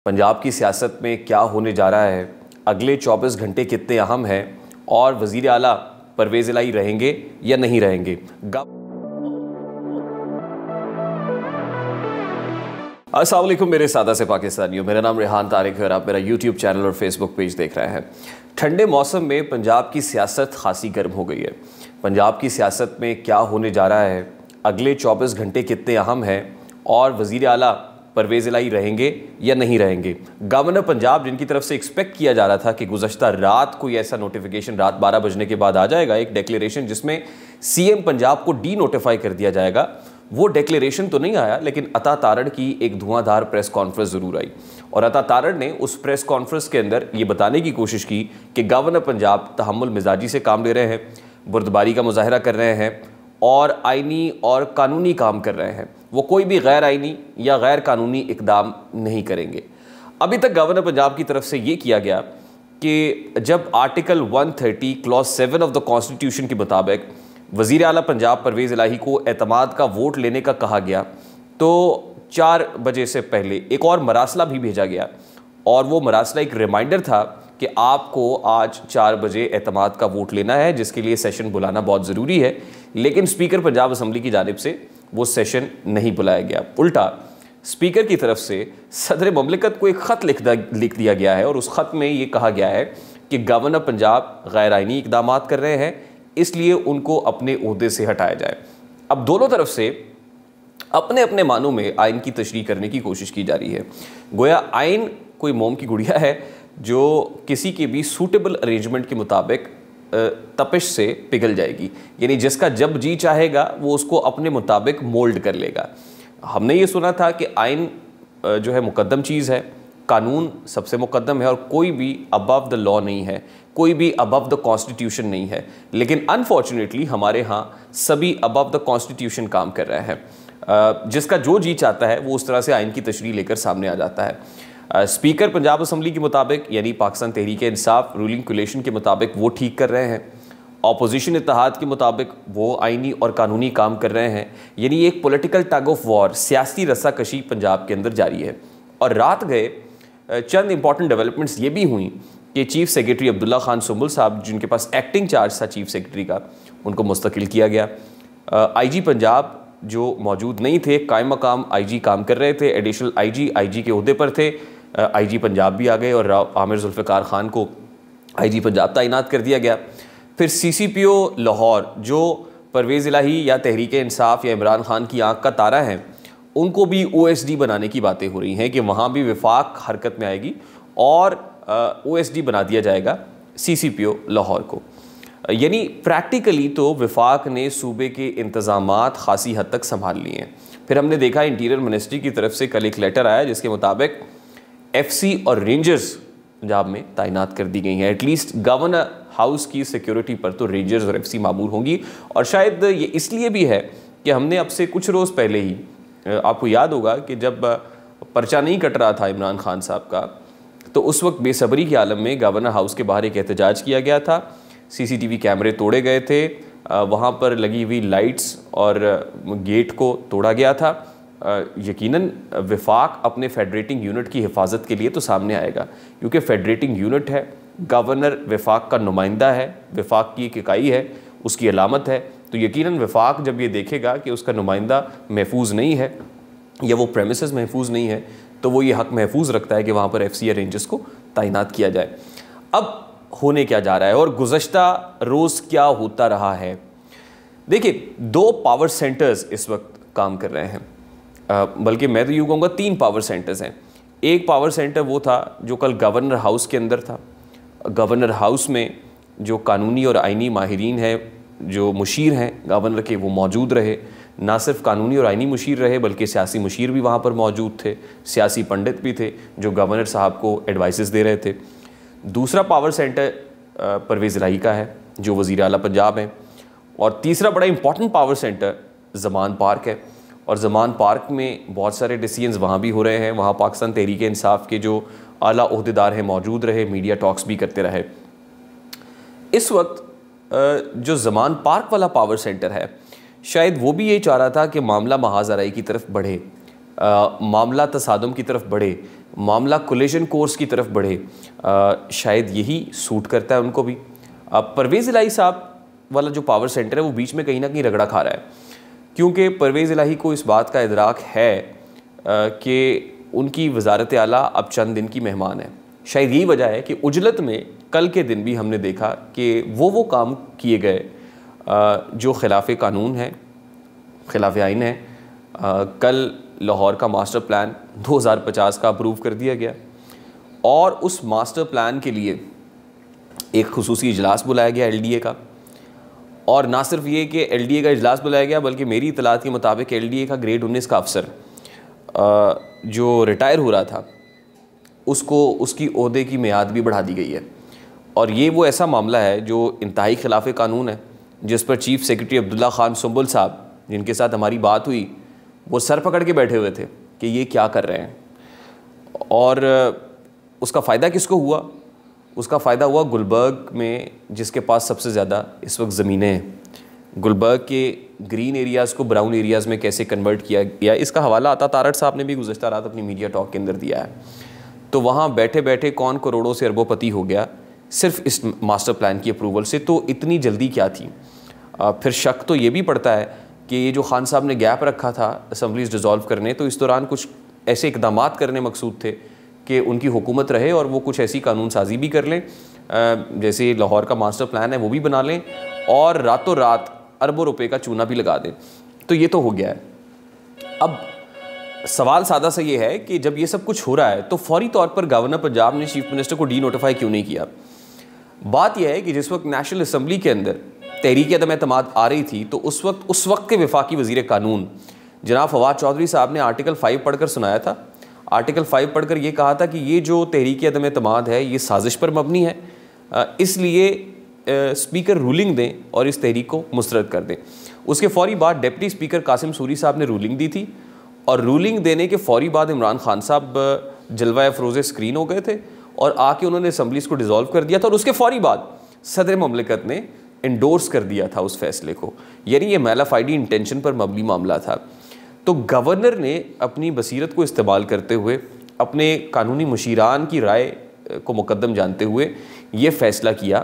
पंजाब की सियासत में क्या होने जा रहा है, अगले 24 घंटे कितने अहम हैं और वज़ीर आला परवेज़ इलाही रहेंगे या नहीं रहेंगे। अस्सलाम वालेकुम मेरे सादा से पाकिस्तानियों, मेरा नाम रेहान तारिक है और आप मेरा यूट्यूब चैनल और फेसबुक पेज देख रहे हैं। ठंडे मौसम में पंजाब की सियासत खासी गर्म हो गई है। पंजाब की सियासत में क्या होने जा रहा है, अगले 24 घंटे कितने अहम हैं और वज़ीर आला परवेज़ इलाही रहेंगे या नहीं रहेंगे। गवर्नर पंजाब, जिनकी तरफ से एक्सपेक्ट किया जा रहा था कि गुज़श्ता रात कोई ऐसा नोटिफिकेशन रात 12 बजने के बाद आ जाएगा, एक डिक्लेरेशन जिसमें सीएम पंजाब को डी नोटिफाई कर दिया जाएगा, वो डिक्लेरेशन तो नहीं आया, लेकिन अता तारड़ की एक धुआंधार प्रेस कॉन्फ्रेंस ज़रूर आई। और अता तारड़ ने उस प्रेस कॉन्फ्रेंस के अंदर ये बताने की कोशिश की कि गवर्नर पंजाब तहम्मुल मिजाजी से काम ले रहे हैं, बुर्दबारी का मुजाहरा कर रहे हैं और आइनी और कानूनी काम कर रहे हैं। वो कोई भी गैर आइनी या गैर कानूनी इकदाम नहीं करेंगे। अभी तक गवर्नर पंजाब की तरफ से ये किया गया कि जब article 130 clause 7 of the constitution के मुताबिक वज़ीर आला पंजाब परवेज़ इलाही को एतमाद का वोट लेने का कहा गया, तो 4 बजे से पहले एक और मरासला भी भेजा गया और वो मरासला एक रिमाइंडर था कि आपको आज 4 बजे एतमाद का वोट लेना है, जिसके लिए सेशन बुलाना बहुत ज़रूरी है। लेकिन स्पीकर पंजाब असम्बली की जानिब से वो सेशन नहीं बुलाया गया। उल्टा स्पीकर की तरफ से सदर ममलिकत को एक ख़त लिख दिया गया है और उस ख़त में ये कहा गया है कि गवर्नर पंजाब गैर आइनी इकदाम कर रहे हैं, इसलिए उनको अपने ओहदे से हटाया जाए। अब दोनों तरफ से अपने अपने मानों में आइन की तशरीह करने की कोशिश की जा रही है। गोया आइन कोई मोम की गुड़िया है जो किसी के भी सूटेबल अरेंजमेंट के मुताबिक तपिश से पिघल जाएगी, यानी जिसका जब जी चाहेगा वो उसको अपने मुताबिक मोल्ड कर लेगा। हमने ये सुना था कि आइन जो है मुकद्दम चीज़ है, कानून सबसे मुकद्दम है और कोई भी अबव द लॉ नहीं है, कोई भी अबव द कॉन्स्टिट्यूशन नहीं है। लेकिन अनफॉर्चुनेटली हमारे यहाँ सभी अबव द कॉन्स्टिट्यूशन काम कर रहे हैं। जिसका जो जी चाहता है वो उस तरह से आइन की तशरीह लेकर सामने आ जाता है। स्पीकर पंजाब असम्बली के मुताबिक यानी पाकिस्तान तहरीक इंसाफ रूलिंग कोलिशन के मुताबिक वो ठीक कर रहे हैं, ऑपोजिशन इत्तेहाद के मुताबिक वो आइनी और कानूनी काम कर रहे हैं, यानी एक पॉलिटिकल टग ऑफ वॉर, सियासी रस्साकशी पंजाब के अंदर जारी है। और रात गए चंद इंपॉर्टेंट डेवलपमेंट्स ये भी हुई कि चीफ सेक्रेटरी अब्दुल्ला खान सुंबुल साहब, जिनके पास एक्टिंग चार्ज था चीफ सेक्रेटरी का, उनको मुस्तकिल किया गया। आईजी पंजाब जो मौजूद नहीं थे, कायम मकाम आईजी काम कर रहे थे, एडिशनल आईजी के ओहदे पर थे, आईजी पंजाब भी आ गए और आमिर जुल्फ़िकार खान को आईजी पंजाब तैनात कर दिया गया। फिर सीसीपीओ लाहौर जो परवेज़ इलाही या तहरीक इंसाफ या इमरान खान की आंख का तारा है, उनको भी ओएसडी बनाने की बातें हो रही हैं कि वहाँ भी विफाक हरकत में आएगी और ओएसडी बना दिया जाएगा सीसीपीओ लाहौर को। यानी प्रैक्टिकली तो विफाक ने सूबे के इंतज़ामात खासी हद तक संभाल लिए हैं। फिर हमने देखा इंटीरियर मिनिस्ट्री की तरफ से कल एक लेटर आया जिसके मुताबिक एफसी और रेंजर्स पंजाब में तैनात कर दी गई हैं। एटलीस्ट गवर्नर हाउस की सिक्योरिटी पर तो रेंजर्स और एफसी मामूर होंगी। और शायद ये इसलिए भी है कि हमने अब से कुछ रोज़ पहले ही, आपको याद होगा कि जब पर्चा नहीं कट रहा था इमरान खान साहब का, तो उस वक्त बेसब्री के आलम में गवर्नर हाउस के बाहर एक एहतजाज किया गया था, सीसीटीवी कैमरे तोड़े गए थे, वहाँ पर लगी हुई लाइट्स और गेट को तोड़ा गया था। यकीनन विफाक अपने फेडरेटिंग यूनिट की हिफाजत के लिए तो सामने आएगा, क्योंकि फेडरेटिंग यूनिट है, गवर्नर विफाक का नुमाइंदा है, विफाक की एक इकाई है, उसकी अलामत है। तो यकीनन विफाक जब ये देखेगा कि उसका नुमाइंदा महफूज नहीं है या वो प्रेमिसेस महफूज नहीं है, तो वो ये हक महफूज रखता है कि वहाँ पर एफसी या रेंजर्स को तैनात किया जाए। अब होने क्या जा रहा है और गुज़श्ता रोज़ क्या होता रहा है। देखिए, 2 पावर सेंटर्स इस वक्त काम कर रहे हैं, बल्कि मैं तो यूँ कहूँगा 3 पावर सेंटर्स हैं। एक पावर सेंटर वो था जो कल गवर्नर हाउस के अंदर था। गवर्नर हाउस में जो कानूनी और आइनी माहिरीन हैं, जो मुशीर हैं गवर्नर के, वो मौजूद रहे। ना सिर्फ कानूनी और आइनी मुशीर रहे बल्कि सियासी मुशीर भी वहाँ पर मौजूद थे, सियासी पंडित भी थे जो गवर्नर साहब को एडवाइसेस दे रहे थे। दूसरा पावर सेंटर परवेज़ इलाही का है जो वज़ीर आला पंजाब हैं। और तीसरा बड़ा इंपॉर्टेंट पावर सेंटर ज़मान पार्क है और ज़मान पार्क में बहुत सारे डिसीजंस वहाँ भी हो रहे हैं। वहाँ पाकिस्तान तहरीक इंसाफ के जो आला ओहदेदार हैं मौजूद रहे, मीडिया टॉक्स भी करते रहे। इस वक्त जो ज़मान पार्क वाला पावर सेंटर है, शायद वो भी ये चाह रहा था कि मामला महाज़राई की तरफ बढ़े, मामला तसादम की तरफ बढ़े, मामला कोलिशन कोर्स की तरफ बढ़े, शायद यही सूट करता है उनको भी। परवेज़ इलाही साहब वाला जो पावर सेंटर है वो बीच में कहीं ना कहीं रगड़ा खा रहा है, क्योंकि परवेज़ इलाही को इस बात का इदराक है कि उनकी वजारत आला अब चंद दिन की मेहमान है। शायद यही वजह है कि उजलत में कल के दिन भी हमने देखा कि वो काम किए गए जो खिलाफ कानून है, खिलाफ आइन है। कल लाहौर का मास्टर प्लान 2050 का अप्रूव कर दिया गया और उस मास्टर प्लान के लिए एक खुसूसी इजलास बुलाया गया LDA का। और ना सिर्फ ये कि LDA का इजलास बुलाया गया, बल्कि मेरी इतलात के मुताबिक LDA का ग्रेड 19 का अफसर जो रिटायर हो रहा था उसको उसकी ओहदे की मियाद भी बढ़ा दी गई है। और ये वो ऐसा मामला है जो इंतहाई खिलाफ कानून है, जिस पर चीफ़ सेक्रेटरी अब्दुल्ला खान सुंबुल साहब, जिनके साथ हमारी बात हुई, वो सर पकड़ के बैठे हुए थे कि ये क्या कर रहे हैं। और उसका फ़ायदा किसको हुआ? उसका फ़ायदा हुआ गुलबर्ग में, जिसके पास सबसे ज़्यादा इस वक्त ज़मीनें हैं। गुलबर्ग के ग्रीन एरियाज़ को ब्राउन एरियाज़ में कैसे कन्वर्ट किया गया, इसका हवाला आता तारड़ साहब ने भी गुज़श्ता रात अपनी मीडिया टॉक के अंदर दिया है। तो वहाँ बैठे बैठे कौन करोड़ों से अरबोपति हो गया सिर्फ इस मास्टर प्लान की अप्रूवल से। तो इतनी जल्दी क्या थी? फिर शक तो ये भी पड़ता है कि ये जो खान साहब ने गैप रखा था असम्बलीज़ डिज़ोल्व करने, तो इस दौरान कुछ ऐसे इकदामात करने मकसूद थे कि उनकी हुकूमत रहे और वो कुछ ऐसी कानून साजी भी कर लें, जैसे लाहौर का मास्टर प्लान है वो भी बना लें और रातों रात अरबों रुपए का चूना भी लगा दें। तो ये तो हो गया है। अब सवाल सादा सा ये है कि जब ये सब कुछ हो रहा है तो फौरी तौर पर गवर्नर पंजाब ने चीफ मिनिस्टर को डी नोटिफाई क्यों नहीं किया? बात यह है कि जिस वक्त नेशनल असम्बली के अंदर तहरीक अदम एतमाद आ रही थी, तो उस वक्त के वफाकी वज़ीर कानून जनाब फवाद चौधरी साहब ने आर्टिकल 5 पढ़कर सुनाया था। आर्टिकल 5 पढ़कर ये कहा था कि ये जो तहरीक अदम एतमाद है ये साजिश पर मबनी है, इसलिए स्पीकर रूलिंग दें और इस तहरीक को मुस्तरद कर दें। उसके फौरी बाद डिप्टी स्पीकर कासिम सूरी साहब ने रूलिंग दी थी और रूलिंग देने के फौरी बाद इमरान खान साहब जलवा अफरोज़े स्क्रीन हो गए थे और आके उन्होंने असम्बलीज़ को डिज़ोल्व कर दिया था। और उसके फौरी बाद सदर ममलिकत ने इंडोर्स कर दिया था उस फैसले को, यानी ये मैलाफाइडी इंटेंशन पर मबनी मामला था। तो गवर्नर ने अपनी बसीरत को इस्तेमाल करते हुए, अपने कानूनी मुशीरान की राय को मुकद्दम जानते हुए ये फ़ैसला किया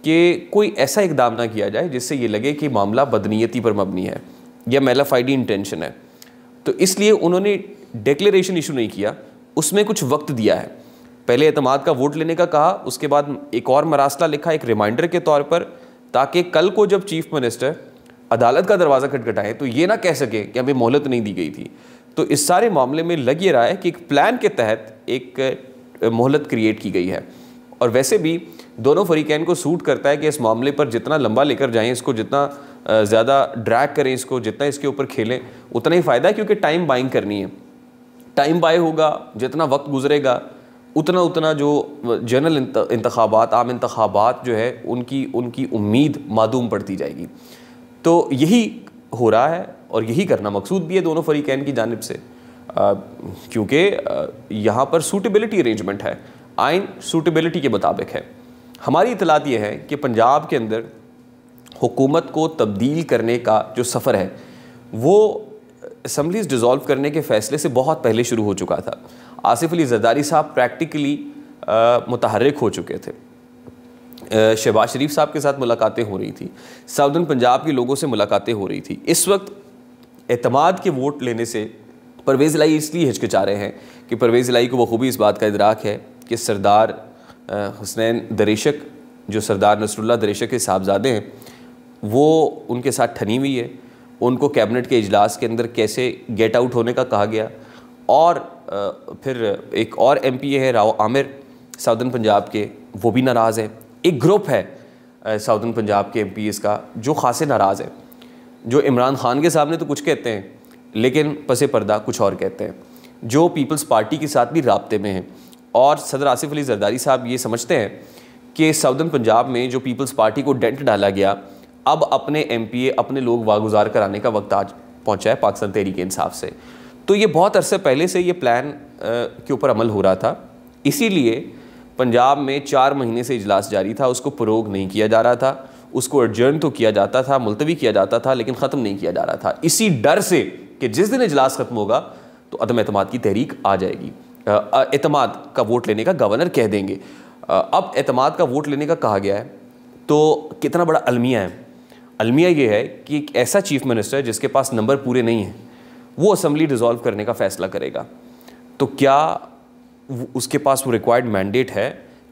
कि कोई ऐसा इकदाम ना किया जाए जिससे ये लगे कि मामला बदनीयती पर मबनी है या मैलाफाइडी इंटेंशन है। तो इसलिए उन्होंने डिक्लेरेशन इशू नहीं किया, उसमें कुछ वक्त दिया है। पहले एतमाद का वोट लेने का कहा, उसके बाद एक और मरासला लिखा एक रिमाइंडर के तौर पर, ताकि कल को जब चीफ मिनिस्टर अदालत का दरवाज़ा खटखटाएं तो ये ना कह सके कि हमें मोहलत नहीं दी गई थी। तो इस सारे मामले में लग ये रहा है कि एक प्लान के तहत एक मोहलत क्रिएट की गई है। और वैसे भी दोनों फरीकैन को सूट करता है कि इस मामले पर जितना लंबा लेकर जाएं, इसको जितना ज़्यादा ड्रैग करें, इसको जितना इसके ऊपर खेलें उतना ही फ़ायदा है, क्योंकि टाइम बाइंग करनी है। टाइम बाय होगा, जितना वक्त गुजरेगा उतना जो जनरल इंतखाबात, आम इंतखाबात जो है उनकी उम्मीद मादूम पड़ती जाएगी। तो यही हो रहा है और यही करना मकसूद भी है दोनों फरीकैन की जानिब से, क्योंकि यहाँ पर सूटेबिलिटी अरेंजमेंट है, आइन सूटेबिलिटी के मुताबिक है। हमारी इतलात ये है कि पंजाब के अंदर हुकूमत को तब्दील करने का जो सफ़र है वो असम्बलीज़ डिज़ोल्व करने के फ़ैसले से बहुत पहले शुरू हो चुका था। आसिफ अली जरदारी साहब प्रैक्टिकली मुतहर्रिक हो चुके थे, शहबाज शरीफ साहब के साथ मुलाकातें हो रही थी, साउदर्न पंजाब के लोगों से मुलाकातें हो रही थी। इस वक्त एतमाद के वोट लेने से परवेज़ इलाही इसलिए हिचकिचा रहे हैं कि परवेज़ इलाही को बखूबी इस बात का इदराक है कि सरदार हुसैन दरेशक, जो सरदार नसरुल्लाह दरेशक के साहबजादे हैं, वो उनके साथ ठनी हुई है। उनको कैबिनेट के इजलास के अंदर कैसे गेट आउट होने का कहा गया। और फिर एक और MPA है राव आमिर साउदर्न पंजाब के, वो भी नाराज़ हैं। एक ग्रुप है साउदर्न पंजाब के MPs का जो खासे नाराज़ है, जो इमरान खान के सामने तो कुछ कहते हैं लेकिन पसे पर्दा कुछ और कहते हैं, जो पीपल्स पार्टी के साथ भी राब्ते में हैं। और सदर आसिफ अली जरदारी साहब ये समझते हैं कि साउदर्न पंजाब में जो पीपल्स पार्टी को डेंट डाला गया, अब अपने MPA अपने लोग वागुजार कराने का वक्त आज पहुँचा है पाकिस्तान तहरीक इंसाफ से। तो ये बहुत अरसे पहले से ये प्लान के ऊपर अमल हो रहा था, इसीलिए पंजाब में 4 महीने से इजलास जारी था, उसको फ़रोग नहीं किया जा रहा था, उसको एडजर्न तो किया जाता था, मुलतवी किया जाता था, लेकिन ख़त्म नहीं किया जा रहा था, इसी डर से कि जिस दिन इजलास ख़त्म होगा तो अदम एतमाद की तहरीक आ जाएगी। एतमाद का वोट लेने का गवर्नर कह देंगे। अब एतमाद का वोट लेने का कहा गया है तो कितना बड़ा अलमिया है। अलमिया ये है कि एक ऐसा चीफ मिनिस्टर जिसके पास नंबर पूरे नहीं हैं वो असेंबली डिसॉल्व करने का फैसला करेगा, तो क्या उसके पास वो रिक्वायर्ड मैंडेट है?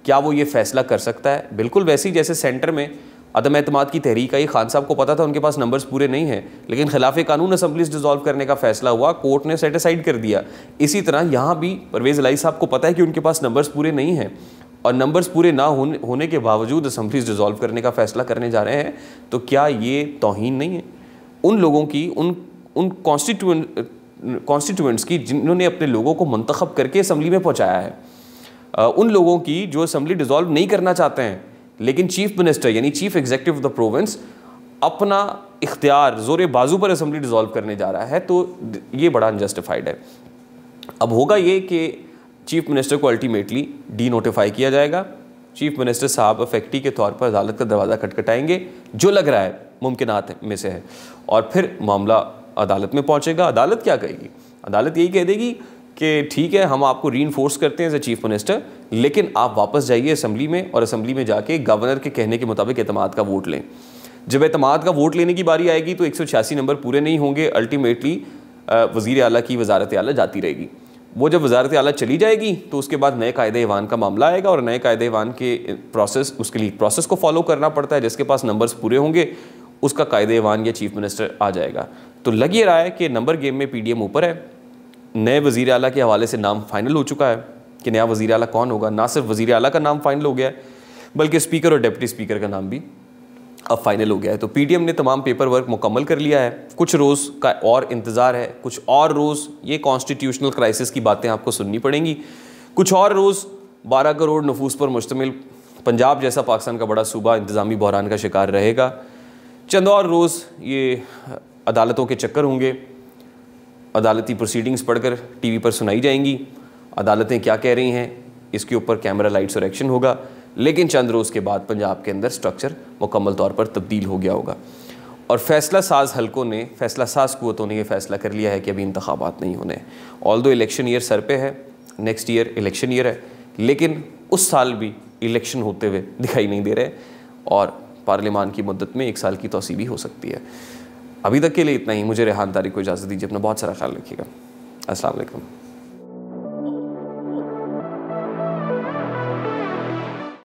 क्या वो ये फैसला कर सकता है? बिल्कुल वैसे ही जैसे सेंटर में अदम एतमाद की तहरीक आई, खान साहब को पता था उनके पास नंबर्स पूरे नहीं हैं, लेकिन खिलाफ कानून असेंबलीज डिसॉल्व करने का फैसला हुआ, कोर्ट ने सेट असाइड कर दिया। इसी तरह यहाँ भी परवेज़ इलाही साहब को पता है कि उनके पास नंबर्स पूरे नहीं हैं और नंबर्स पूरे ना होने के बावजूद असेंबलीज डिसॉल्व करने का फैसला करने जा रहे हैं, तो क्या ये तौहीन नहीं है उन लोगों की, उन कॉन्स्टिट्यूएंट्स की जिन्होंने अपने लोगों को मुंतखब करके असेंबली में पहुँचाया है, उन लोगों की जो असेंबली डिसॉल्व नहीं करना चाहते हैं, लेकिन चीफ मिनिस्टर यानी chief executive of the province अपना इख्तियार जोर बाजू पर असेंबली डिसॉल्व करने जा रहा है, तो ये बड़ा अनजस्टिफाइड है। अब होगा ये कि चीफ मिनिस्टर को अल्टीमेटली डी नोटिफाई किया जाएगा। चीफ मिनिस्टर साहब अफेक्टी के तौर पर अदालत का दरवाज़ा खटखटाएंगे, जो लग रहा है मुमकिनात में से है, और फिर मामला अदालत में पहुंचेगा। अदालत क्या कहेगी? अदालत यही कह देगी कि ठीक है, हम आपको रीइंफोर्स करते हैं एज ए चीफ मिनिस्टर, लेकिन आप वापस जाइए असेंबली में और असेंबली में जाके गवर्नर के कहने के मुताबिक एतमाद का वोट लें। जब एतमाद का वोट लेने की बारी आएगी तो 186 नंबर पूरे नहीं होंगे, अल्टीमेटली वज़ीर आला की वजारत आला जाती रहेगी। वो जब वजारत आला चली जाएगी तो उसके बाद नए कायदे ईवान का मामला आएगा और नए कायदे ईवान के प्रोसेस, उसके लिए प्रोसेस को फॉलो करना पड़ता है। जिसके पास नंबर्स पूरे होंगे उसका कायदे ईवान या चीफ मिनिस्टर आ जाएगा। तो लग ये रहा है कि नंबर गेम में पीडीएम ऊपर है। नए वज़ीर आला के हवाले से नाम फाइनल हो चुका है कि नया वज़ीर आला कौन होगा। ना सिर्फ वज़ीर आला का नाम फाइनल हो गया है, बल्कि स्पीकर और डिप्टी स्पीकर का नाम भी अब फाइनल हो गया है। तो पीडीएम ने तमाम पेपर वर्क मुकम्मल कर लिया है। कुछ रोज़ का और इंतज़ार है, कुछ और रोज़ ये कॉन्स्टिट्यूशनल क्राइसिस की बातें आपको सुननी पड़ेंगी। कुछ और रोज़ 12 करोड़ नफूस पर मुश्तमिल पंजाब जैसा पाकिस्तान का बड़ा सूबा इंतज़ामी बहरान का शिकार रहेगा। चंद और रोज़ ये अदालतों के चक्कर होंगे, अदालती प्रोसीडिंग्स पढ़कर टीवी पर सुनाई जाएंगी, अदालतें क्या कह रही हैं इसके ऊपर कैमरा लाइट्स और एक्शन होगा। लेकिन चंद रोज़ के बाद पंजाब के अंदर स्ट्रक्चर मुकम्मल तौर पर तब्दील हो गया होगा और फैसला साज हलकों ने, फैसला साज कुव्वतों ने यह फैसला कर लिया है कि अभी इंतखाबात नहीं होने। ऑल्दो इलेक्शन ईयर सर पे है, नेक्स्ट ईयर इलेक्शन ईयर है, लेकिन उस साल भी इलेक्शन होते हुए दिखाई नहीं दे रहे और पार्लियामान की मुद्दत में 1 साल की तौसीह भी हो सकती है। अभी तक के लिए इतना ही। मुझे रेहान तारिक को इजाज़त दीजिए। अपना बहुत सारा ख्याल रखिएगा। अस्सलाम वालेकुम।